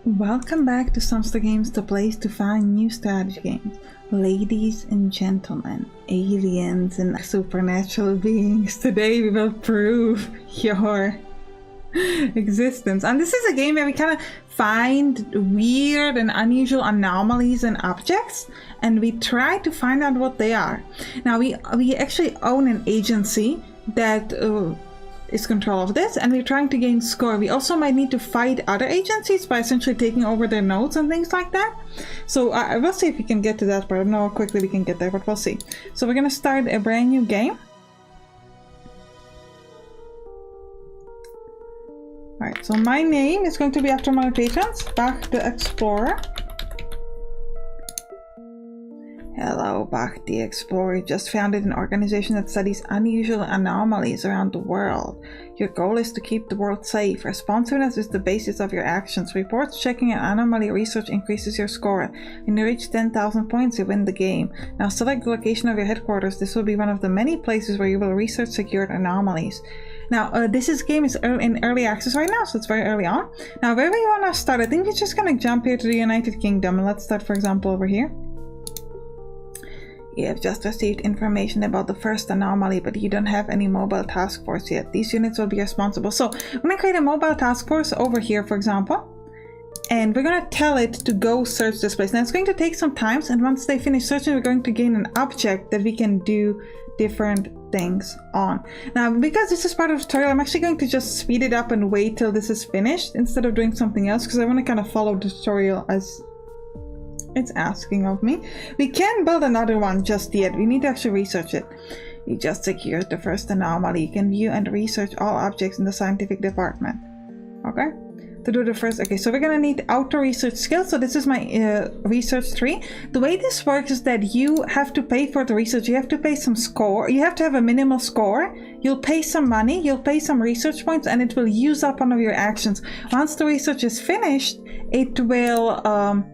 Welcome back to Sampstra Games, the place to find new strategy games. Ladies and gentlemen, aliens and supernatural beings, today we will prove your existence. And this is a game where we kind of find weird and unusual anomalies and objects, and we try to find out what they are. Now we actually own an agency that is control of this, and we're trying to gain score. We also might need to fight other agencies by essentially taking over their nodes and things like that. So we'll see if we can get to that part. I don't know how quickly we can get there, but we'll see. So we're gonna start a brand new game. Alright, so my name is going to be, after my patrons, Bach the Explorer. Hello, Bach the Explorer. You just founded an organization that studies unusual anomalies around the world. Your goal is to keep the world safe. Responsiveness is the basis of your actions. Reports checking and anomaly research increases your score. When you reach 10,000 points, you win the game. Now select the location of your headquarters. This will be one of the many places where you will research secured anomalies. Now, this game is in early access right now, so it's very early on. Now, where we want to start, I think we're just going to jump here to the United Kingdom. And let's start, for example, over here. You have just received information about the first anomaly, but you don't have any mobile task force yet. These units will be responsible. So I'm going to create a mobile task force over here, for example. And we're going to tell it to go search this place. Now, it's going to take some time, and once they finish searching, we're going to gain an object that we can do different things on. Now, because this is part of the tutorial, I'm actually going to just speed it up and wait till this is finished instead of doing something else, because I want to kind of follow the tutorial as it's asking of me. We can't build another one just yet. We need to actually research it. You just secured the first anomaly. You can view and research all objects in the scientific department. Okay? To do the first, okay, so we're gonna need auto research skills. So this is my research tree. The way this works is that you have to pay for the research. You have to pay some score. You have to have a minimal score. You'll pay some money. You'll pay some research points, and it will use up one of your actions. Once the research is finished, it will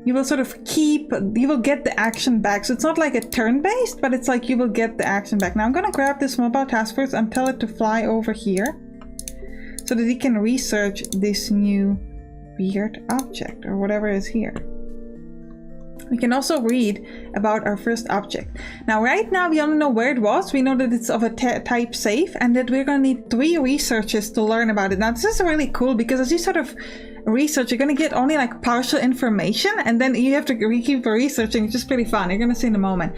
you will sort of you will get the action back. So it's not like a turn-based, but it's like you will get the action back. Now I'm gonna grab this mobile task force and tell it to fly over here so that we can research this new weird object or whatever is here. We can also read about our first object. Now, right now, we only know where it was. We know that it's of a type safe, and that we're gonna need 3 researches to learn about it. Now, this is really cool because as you sort of research, you're gonna get only like partial information, and then you have to keep researching, which is pretty fun. You're gonna see in a moment.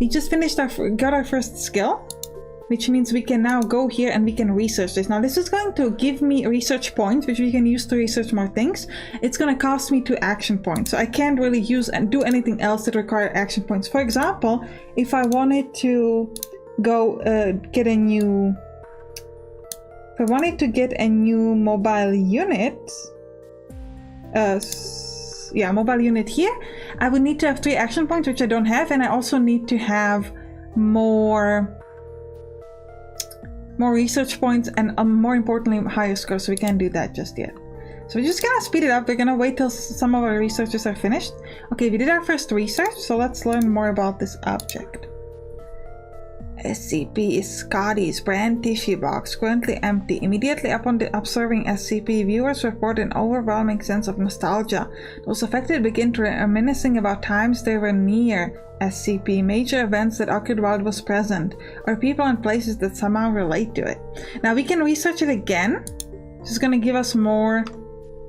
We just got our first skill, which means we can now go here and we can research this. Now, this is going to give me research points, which we can use to research more things. It's going to cost me 2 action points, so I can't really use and do anything else that require action points. For example, if I wanted to go get a new mobile unit, mobile unit here, I would need to have 3 action points, which I don't have, and I also need to have more research points and more importantly higher scores, so we can't do that just yet. So we're just gonna speed it up. We're gonna wait till some of our researches are finished. Okay, we did our first research, so let's learn more about this object. SCP is Scotty's brand tissue box, currently empty. Immediately upon observing SCP, viewers report an overwhelming sense of nostalgia. Those affected begin to reminiscing about times they were near SCP, major events that occurred while it was present, or people and places that somehow relate to it. Now we can research it again. This is going to give us more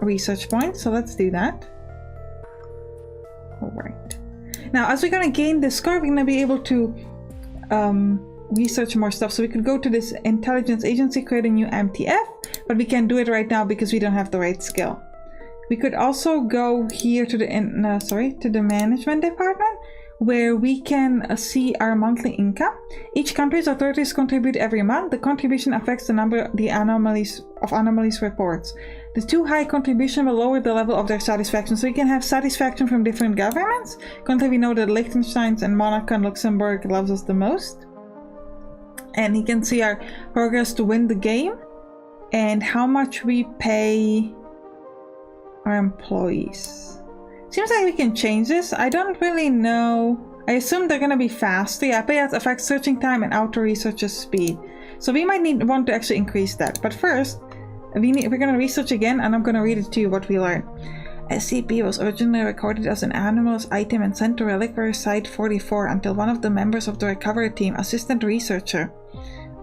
research points, so let's do that. Alright. Now, as we're going to gain this score, we're going to be able to research more stuff. So we could go to this intelligence agency, create a new MTF, but we can't do it right now because we don't have the right skill. We could also go here to the management department, where we can see our monthly income. Each country's authorities contribute every month. The contribution affects the number of anomalies reports. The too high contribution will lower the level of their satisfaction. So you can have satisfaction from different governments. Currently we know that Liechtenstein and Monaco and Luxembourg loves us the most. And you can see our progress to win the game and how much we pay our employees. Seems like we can change this. I don't really know. I assume they're gonna be faster. Yeah, payouts affect searching time and auto researcher speed. So we might want to actually increase that. But first, We're gonna research again, and I'm gonna read it to you what we learned. SCP was originally recorded as an anomalous item and sent to Reliquary Site 44 until one of the members of the recovery team, assistant researcher,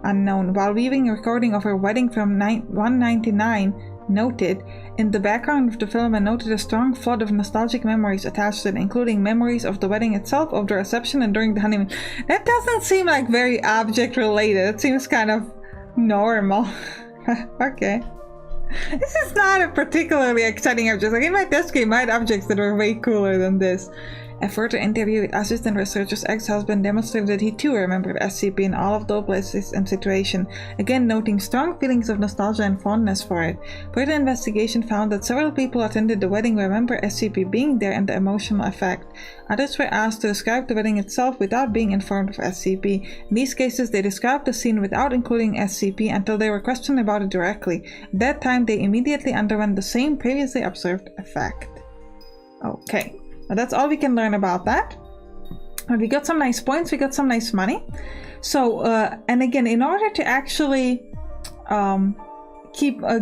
unknown, while viewing a recording of her wedding from 199, noted in the background of the film and noted a strong flood of nostalgic memories attached to it, including memories of the wedding itself, of the reception, and during the honeymoon. That doesn't seem like very object related. It seems kind of normal. Okay. This is not a particularly exciting object. Like in my test game, I had objects that were way cooler than this. A further interview with assistant researcher's ex-husband demonstrated that he too remembered SCP in all of those places and situations, again noting strong feelings of nostalgia and fondness for it. Further investigation found that several people attended the wedding remember SCP being there and the emotional effect. Others were asked to describe the wedding itself without being informed of SCP. In these cases, they described the scene without including SCP until they were questioned about it directly. At that time, they immediately underwent the same previously observed effect. Okay. Well, that's all we can learn about that. We got some nice points, we got some nice money. So, and again, in order to actually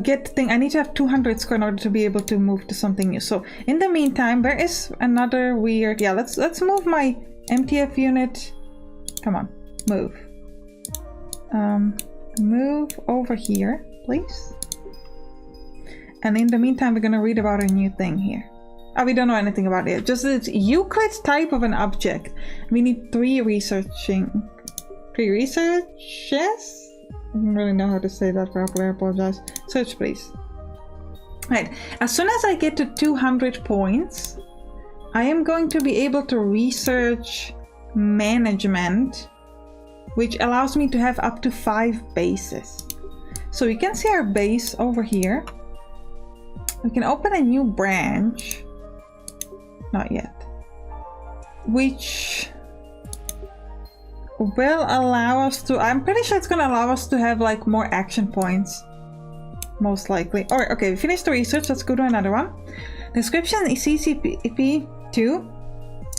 get thing, I need to have 200 score in order to be able to move to something new. So, in the meantime, there is another weird, yeah, let's move my MTF unit. Come on, move. Move over here, please. And in the meantime, we're gonna read about a new thing here. Oh, we don't know anything about it. Just it's Euclid's type of an object. We need 3 researches? I don't really know how to say that properly. I apologize. Search, please. Right. As soon as I get to 200 points, I am going to be able to research management, which allows me to have up to 5 bases. So you can see our base over here. We can open a new branch. Not yet. Which will allow us to, I'm pretty sure it's gonna allow us to have like more action points. Most likely. Alright, okay, we finished the research. Let's go to another one. Description is SCP-2.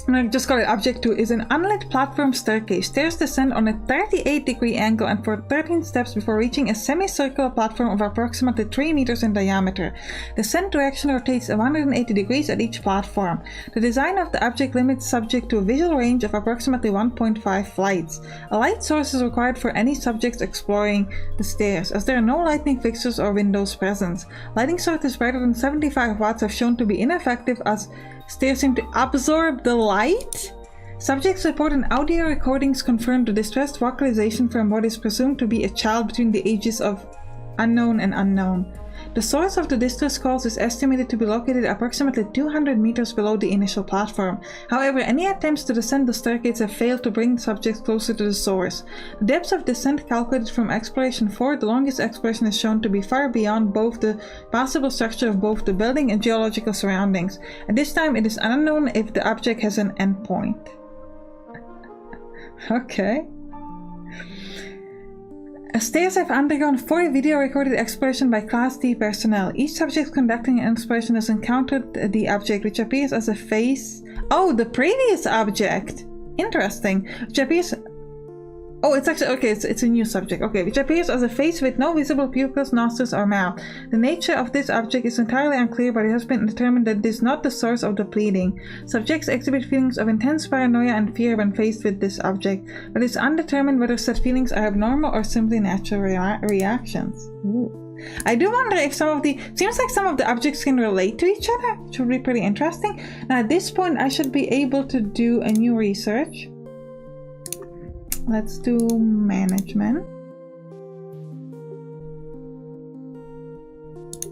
I just call it Object 2, is an unlit platform staircase. Stairs descend on a 38-degree angle and for 13 steps before reaching a semicircular platform of approximately 3 meters in diameter. The descent direction rotates 180 degrees at each platform. The design of the object limits subject to a visual range of approximately 1.5 flights. A light source is required for any subjects exploring the stairs, as there are no lighting fixtures or windows present. Lighting sources greater than 75 watts have shown to be ineffective as stairs seem to absorb the light. Subjects report in audio recordings confirm the distressed vocalization from what is presumed to be a child between the ages of unknown and unknown. The source of the distress calls is estimated to be located approximately 200 meters below the initial platform. However, any attempts to descend the staircase have failed to bring subjects closer to the source. The depths of descent calculated from Exploration 4, the longest exploration is shown to be far beyond both the possible structure of both the building and geological surroundings. At this time, it is unknown if the object has an endpoint. Okay. Stairs have undergone 4 video-recorded exploration by Class D personnel. Each subject conducting an exploration has encountered the object, which appears as a face... Oh, the previous object! Interesting. Which appears... Oh, it's actually... Okay, it's a new subject. Okay, which appears as a face with no visible pupils, nostrils, or mouth. The nature of this object is entirely unclear, but it has been determined that it is not the source of the bleeding. Subjects exhibit feelings of intense paranoia and fear when faced with this object, but it's undetermined whether such feelings are abnormal or simply natural reactions. Ooh. I do wonder if some of the... Seems like some of the objects can relate to each other, which would be pretty interesting. Now, at this point, I should be able to do a new research. Let's do management.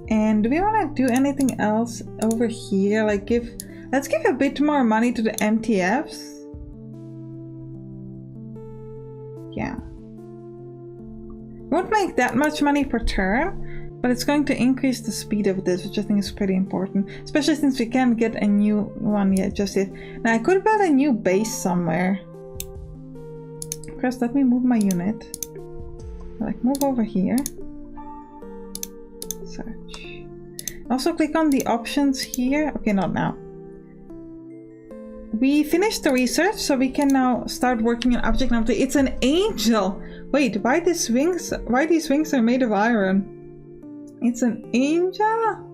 And do we want to do anything else over here? Like let's give a bit more money to the MTFs. Yeah. Won't make that much money per turn, but it's going to increase the speed of this, which I think is pretty important. Especially since we can't get a new one yet, just yet. Now I could build a new base somewhere. First, let me move my unit. Like, move over here. Search. Also, click on the options here. Okay, not now. We finished the research, so we can now start working on object number 3. It's an angel! Wait, why these wings are made of iron? It's an angel?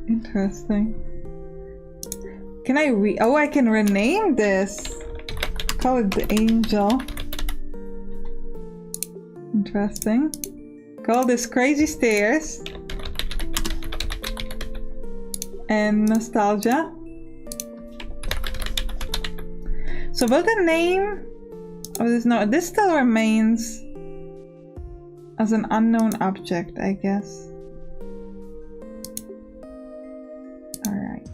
Interesting. Can I oh, I can rename this. Call it the angel. Interesting. Call this crazy stairs. And nostalgia. So will the name of this, no, this still remains as an unknown object, I guess. Alright.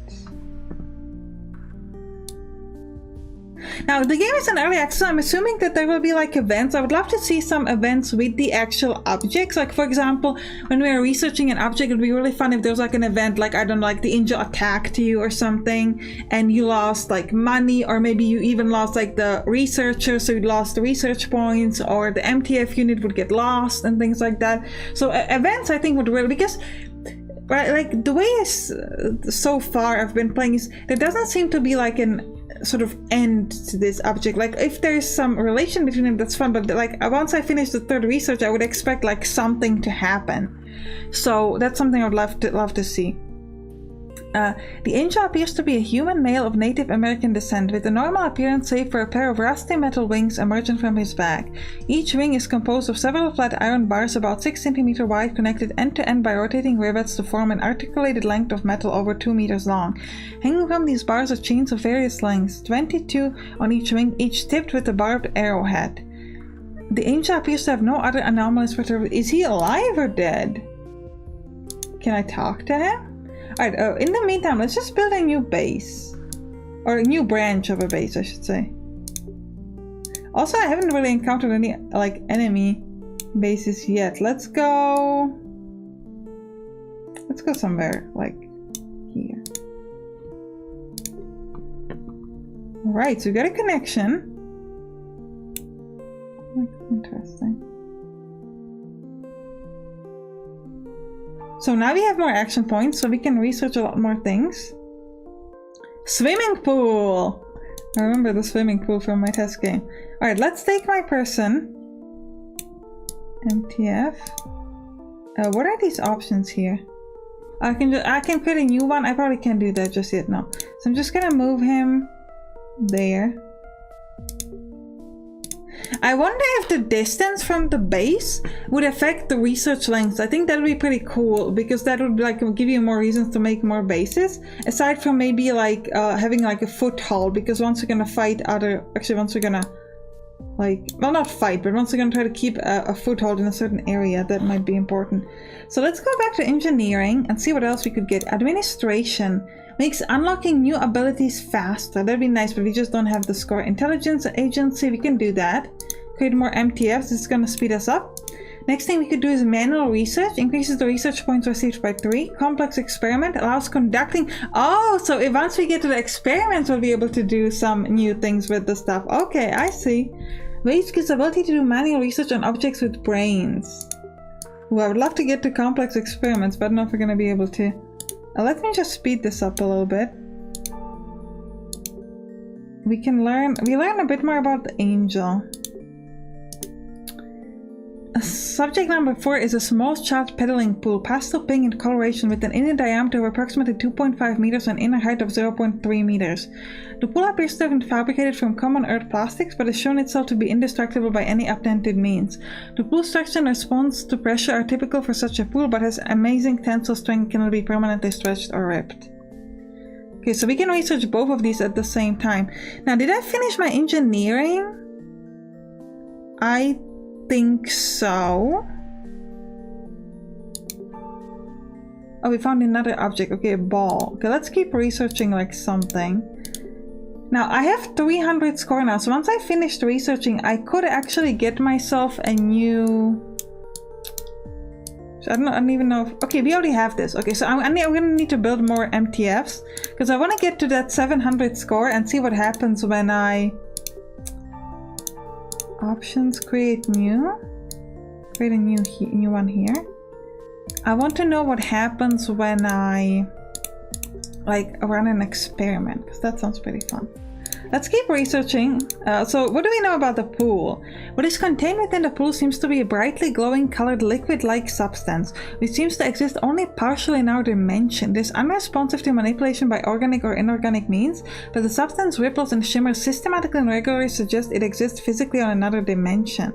Now the game is in early access, so I'm assuming that there will be like events. I would love to see some events with the actual objects. Like for example, when we are researching an object, it would be really fun if there's like an event, like I don't know, like the angel attacked you or something and you lost like money, or maybe you even lost like the researcher, so you lost the research points, or the MTF unit would get lost and things like that. So events I think would really, because right, like the way is so far I've been playing is there doesn't seem to be like an sort of end to this object. Like if there's some relation between them, that's fun, but like once I finish the third research I would expect like something to happen. So that's something I would love to see. The angel appears to be a human male of Native American descent with a normal appearance save for a pair of rusty metal wings emerging from his back. Each wing is composed of several flat iron bars about 6 cm wide, connected end to end by rotating rivets to form an articulated length of metal over 2 meters long. Hanging from these bars are chains of various lengths, 22 on each wing, each tipped with a barbed arrowhead. The angel appears to have no other anomalies whatsoever. Is he alive or dead? Can I talk to him? Alright, in the meantime, let's just build a new base. Or a new branch of a base, I should say. Also, I haven't really encountered any, like, enemy bases yet. Let's go somewhere, like, here. Alright, so we got a connection. Interesting. So now we have more action points, so we can research a lot more things. Swimming pool! I remember the swimming pool from my test game. Alright, let's take my person. MTF. What are these options here? I can create a new one. I probably can't do that just yet, no. So I'm just gonna move him there. I wonder if the distance from the base would affect the research length. I think that would be pretty cool, because that would like give you more reasons to make more bases, aside from maybe like having like a foothold, because once you're gonna fight once you're gonna like, well, not fight, but once you're gonna try to keep a foothold in a certain area, that might be important. So let's go back to engineering and see what else we could get. Administration makes unlocking new abilities faster. That'd be nice, but we just don't have the score. Intelligence, agency, we can do that. Create more MTFs, it's gonna speed us up. Next thing we could do is manual research. Increases the research points received by 3. Complex experiment allows conducting. Oh, so if once we get to the experiments, we'll be able to do some new things with the stuff. Okay, I see. Waste gives the ability to do manual research on objects with brains. Ooh, I would love to get to complex experiments, but I don't know if we're gonna be able to. Let me just speed this up a little bit. We learn a bit more about the angel. Subject number 4 is a small charged pedaling pool, pastel pink in coloration, with an inner diameter of approximately 2.5 meters and inner height of 0.3 meters. The pool appears to have been fabricated from common earth plastics, but has shown itself to be indestructible by any attempted means. The pool structure and response to pressure are typical for such a pool, but has amazing tensile strength and cannot be permanently stretched or ripped. Okay, so we can research both of these at the same time. Now, did I finish my engineering? I think so. Oh, we found another object. Okay, a ball. Okay, let's keep researching like something. Now, I have 300 score now, so once I finished researching, I could actually get myself a new... I don't even know if... Okay, we already have this. Okay, so I'm gonna need to build more MTFs, because I want to get to that 700 score and see what happens when I... Options, create a new one here. I want to know what happens when I like run an experiment, because that sounds pretty fun. let's keep researching. So what do we know about the pool? What is contained within the pool seems to be a brightly glowing colored liquid-like substance, which seems to exist only partially in our dimension. It is unresponsive to manipulation by organic or inorganic means, but the substance ripples and shimmers systematically and regularly suggest it exists physically on another dimension.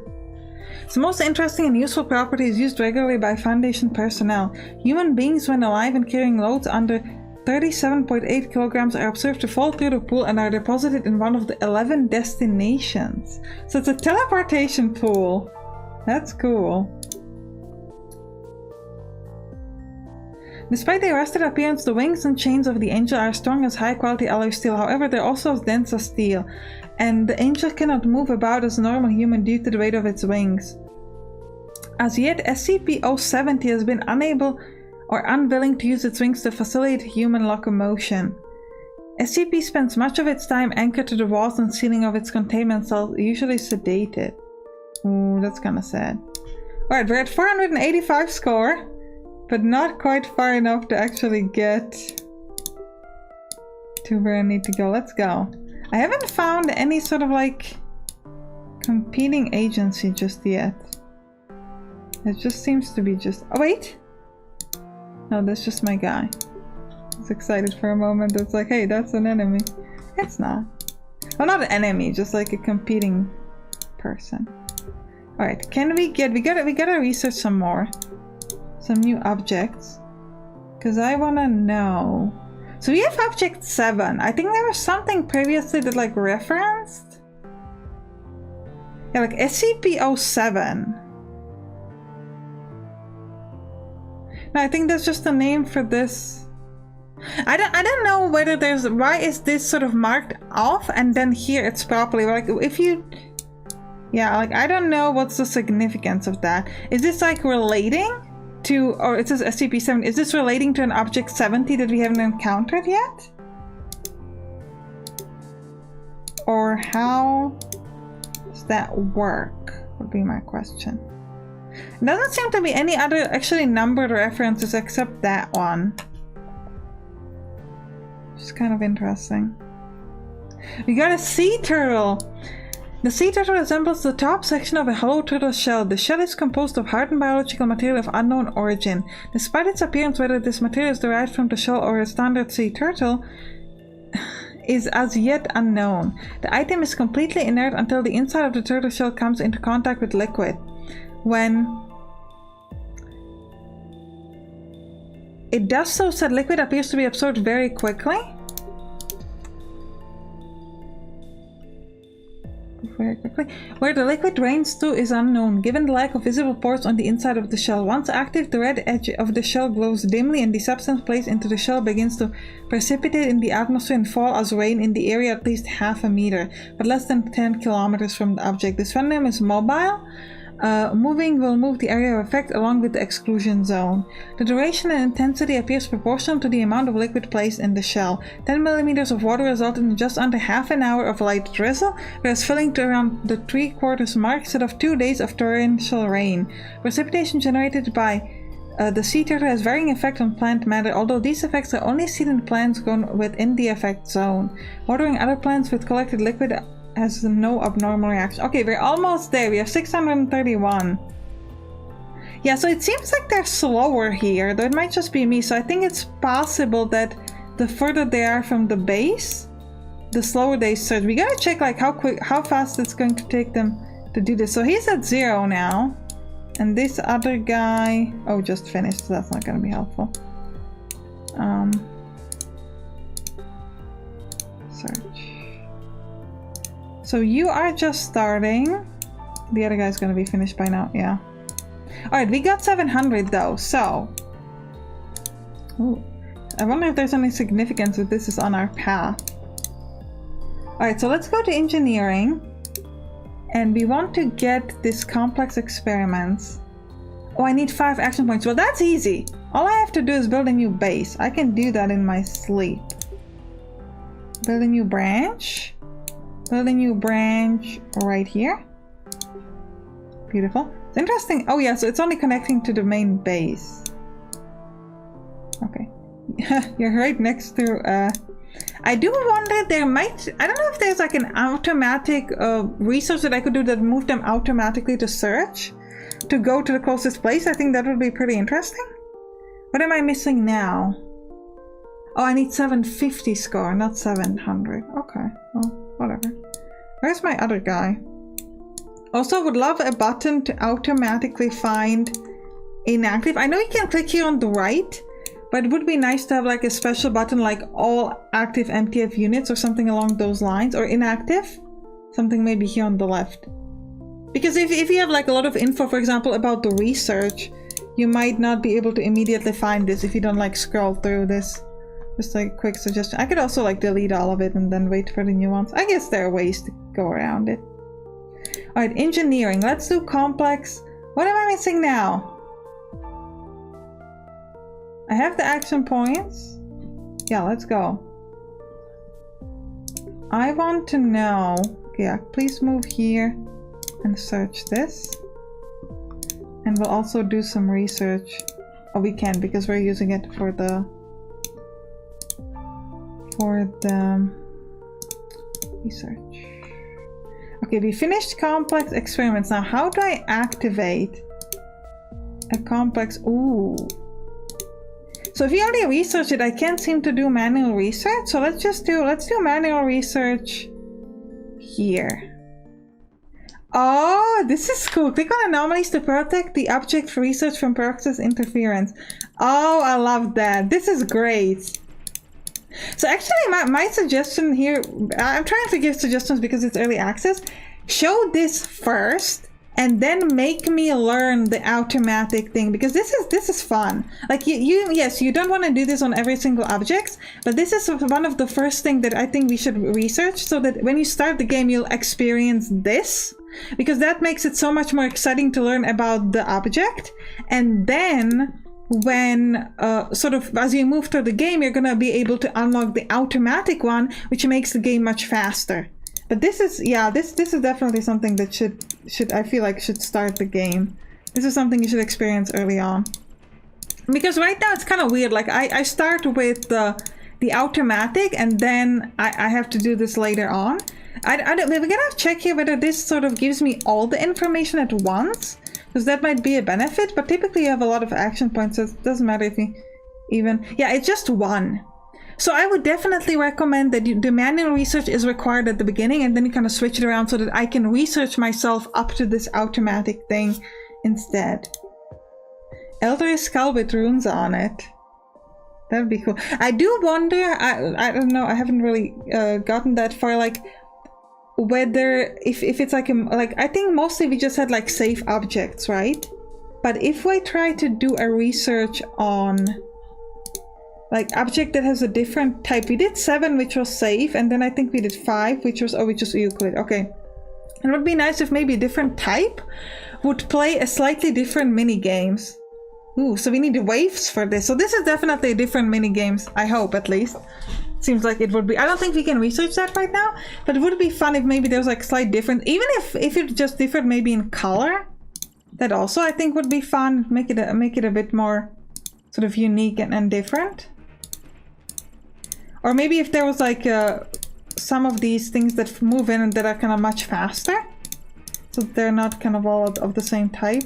Its most interesting and useful property is used regularly by Foundation personnel. Human beings, when alive and carrying loads under 37.8 kilograms, are observed to fall through the pool and are deposited in one of the 11 destinations. So it's a teleportation pool. That's cool. Despite the arrested appearance, the wings and chains of the angel are strong as high-quality alloy steel. However, they're also as dense as steel, and the angel cannot move about as a normal human due to the weight of its wings. As yet, SCP-070 has been unable or unwilling to use its wings to facilitate human locomotion. SCP spends much of its time anchored to the walls and ceiling of its containment cells, usually sedated. Ooh, that's kinda sad. Alright, we're at 485 score, but not quite far enough to actually get to where I need to go. Let's go. I haven't found any sort of like competing agency just yet. It just seems to be just... Oh wait! No, that's just my guy. I was excited for a moment. It's like, hey, that's an enemy. It's not. Well, not an enemy, just like a competing person. Alright, can we get... We gotta research some more. Some new objects. Because I wanna know... So we have object 7. I think there was something previously that like referenced. Yeah, like SCP-07. No, I think that's just a name for this. I don't know whether there's... Why is this sort of marked off and then here it's properly... Like, if you... Yeah, like, I don't know what's the significance of that. Is this, like, relating to... Or it says SCP-7. Is this relating to an Object 70 that we haven't encountered yet? Or how does that work? Would be my question. It doesn't seem to be any other actually numbered references except that one. Which is kind of interesting. We got a sea turtle! The sea turtle resembles the top section of a hollow turtle shell. The shell is composed of hardened biological material of unknown origin. Despite its appearance, whether this material is derived from the shell or a standard sea turtle is as yet unknown. The item is completely inert until the inside of the turtle shell comes into contact with liquid. When it does so, said liquid appears to be absorbed very quickly. Where the liquid drains to is unknown, given the lack of visible pores on the inside of the shell. Once active, the red edge of the shell glows dimly and the substance placed into the shell begins to precipitate in the atmosphere and fall as rain in the area at least half a meter, but less than 10 kilometers from the object. This phenomenon is mobile. Moving will move the area of effect along with the exclusion zone. The duration and intensity appears proportional to the amount of liquid placed in the shell. 10 millimeters of water resulted in just under half an hour of light drizzle, whereas filling to around the 3/4 mark instead of 2 days of torrential rain. Precipitation generated by the sea turtle has varying effect on plant matter, although these effects are only seen in plants grown within the effect zone. Watering other plants with collected liquid has no abnormal reaction. Okay, we're almost there. We have 631. Yeah, so it seems like they're slower here, though it might just be me. So I think it's possible that the further they are from the base, the slower they surge. We gotta check like how fast it's going to take them to do this. So he's at 0 now. And this other guy, oh, just finished, so that's not gonna be helpful. Search. So you are just starting. The other guy's gonna be finished by now, yeah. Alright, we got 700 though, so... Ooh. I wonder if there's any significance if this is on our path. Alright, so let's go to engineering. And we want to get this complex experiments. Oh, I need 5 action points. Well, that's easy. All I have to do is build a new base. I can do that in my sleep. Build a new branch. Build a new branch right here. Beautiful. It's interesting. Oh yeah, so it's only connecting to the main base. Okay. You're right next to I do wonder there might, I don't know if there's like an automatic research that I could do that move them automatically to search, to go to the closest place. I think that would be pretty interesting. What am I missing now? Oh, I need 750 score, not 700. Okay, well, whatever. Where's my other guy? Also, would love a button to automatically find inactive. I know you can click here on the right, but it would be nice to have like a special button like all active MTF units or something along those lines, or inactive. Something maybe here on the left. Because if you have like a lot of info, for example, about the research, you might not be able to immediately find this if you don't like scroll through this. Just like a quick suggestion. I could also like delete all of it and then wait for the new ones. I guess there are ways to go around it. Alright, engineering. Let's do complex. What am I missing now? I have the action points. Yeah, let's go. I want to know... Yeah, please move here and search this. And we'll also do some research. Oh, we can because we're using it for the research. Okay, we finished complex experiments. Now, how do I activate a complex? Ooh. So if you already researched it, I can't seem to do manual research. So let's do manual research here. Oh, this is cool. Click on anomalies to protect the object for research from Proxys interference. Oh, I love that. This is great. So actually my suggestion here, I'm trying to give suggestions because it's early access. Show this first and then make me learn the automatic thing, because this is fun. Like yes, you don't want to do this on every single object, but this is one of the first things that I think we should research, so that when you start the game you'll experience this, because that makes it so much more exciting to learn about the object. And then when sort of as you move through the game, you're gonna be able to unlock the automatic one, which makes the game much faster. But this is, yeah, this is definitely something that should I feel like should start the game. This is something you should experience early on, because right now it's kind of weird. Like I start with the automatic, and then I have to do this later on. We're gonna check here whether this sort of gives me all the information at once, because that might be a benefit. But typically you have a lot of action points, so it doesn't matter if you even... Yeah, it's just one. So I would definitely recommend that the manual research is required at the beginning, and then you kind of switch it around so that I can research myself up to this automatic thing instead. Elder skull with runes on it. That would be cool. I do wonder, I don't know, I haven't really gotten that far, like whether if it's like I think mostly we just had like safe objects, right? But if I try to do a research on like object that has a different type, we did 7, which was safe, and then I think we did 5, which was Euclid. Okay, it would be nice if maybe a different type would play a slightly different mini games. Ooh, so we need waves for this. So this is definitely a different mini games. I hope, at least. Seems like it would be. I don't think we can research that right now, but it would be fun if maybe there's like slight difference. Even if it just differed maybe in color, that also I think would be fun. Make it a bit more sort of unique and different. Or maybe if there was like some of these things that move in and that are kind of much faster, so they're not kind of all of the same type.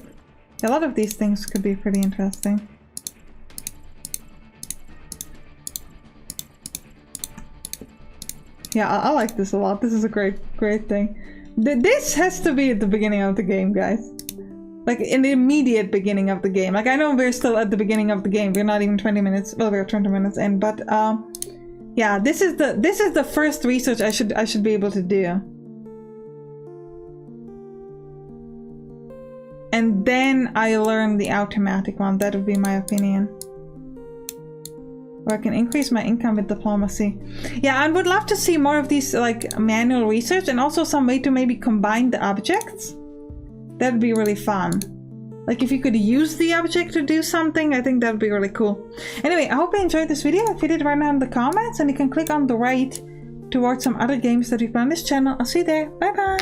A lot of these things could be pretty interesting. Yeah, I like this a lot. This is a great thing. This has to be at the beginning of the game, guys. Like in the immediate beginning of the game. Like I know we're still at the beginning of the game. We're not even 20 minutes. Well, we're 20 minutes in, but yeah, this is the first research I should be able to do. And then I learn the automatic one. That would be my opinion. Or I can increase my income with diplomacy. Yeah, I would love to see more of these like manual research, and also some way to maybe combine the objects. That'd be really fun. Like if you could use the object to do something, I think that'd be really cool. Anyway, I hope you enjoyed this video. If you did, write down in the comments, and you can click on the right towards some other games that we play on this channel. I'll see you there. Bye bye!